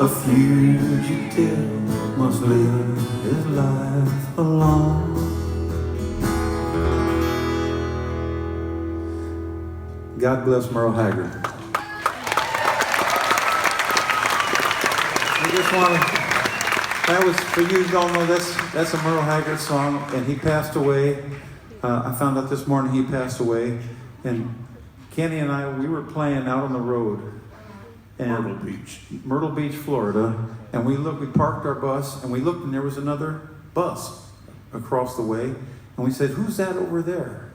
A fugitive must live his life alone. God bless Merle Haggard. I just want to, that was, for you who don't know, that's a Merle Haggard song, and he passed away. I found out this morning he passed away, and Kenny and I, we were playing out on the road. Myrtle Beach, Florida, and we parked our bus, and we looked, and there was another bus across the way, and we said, "Who's that over there?"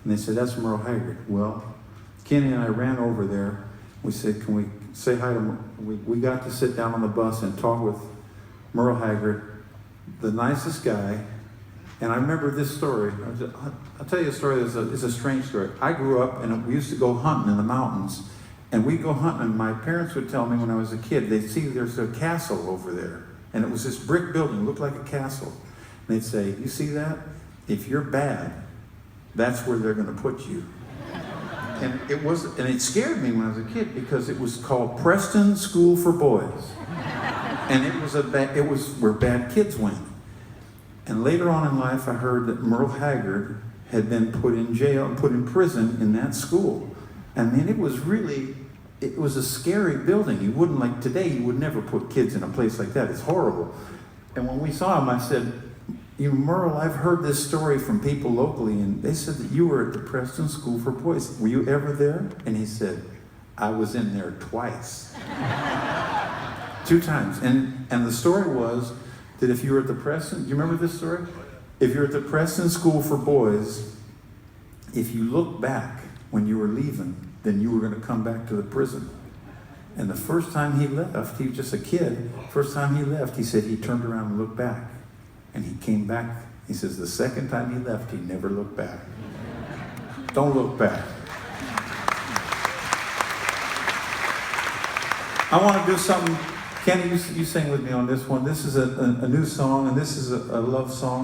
And they said, "That's Merle Haggard." Well, Kenny and I ran over there. We said, "Can we say hi to Merle?" We got to sit down on the bus and talk with Merle Haggard, the nicest guy. And I remember this story. I'll tell you a story. It's a strange story. I grew up, and we used to go hunting in the mountains. And we'd go hunting, and my parents would tell me when I was a kid, they'd see there's a castle over there. And it was this brick building, looked like a castle. And they'd say, "You see that? If you're bad, that's where they're going to put you." And it scared me when I was a kid, because it was called Preston School for Boys. And it was where bad kids went. And later on in life, I heard that Merle Haggard had been put in jail, put in prison in that school. I mean, it was a scary building. You wouldn't, like today, you would never put kids in a place like that. It's horrible. And when we saw him, I said, "You know, Merle, I've heard this story from people locally, and they said that you were at the Preston School for Boys. Were you ever there?" And he said, "I was in there twice." 2 times. And the story was that if you were at the Preston, do you remember this story? If you're at the Preston School for Boys, if you look back when you were leaving, then you were going to come back to the prison. And the first time he left, he was just a kid, first time he left, he said he turned around and looked back. And he came back. He says the second time he left, he never looked back. Don't look back. I want to do something. Kenny, you sing with me on this one. This is a new song, and this is a love song.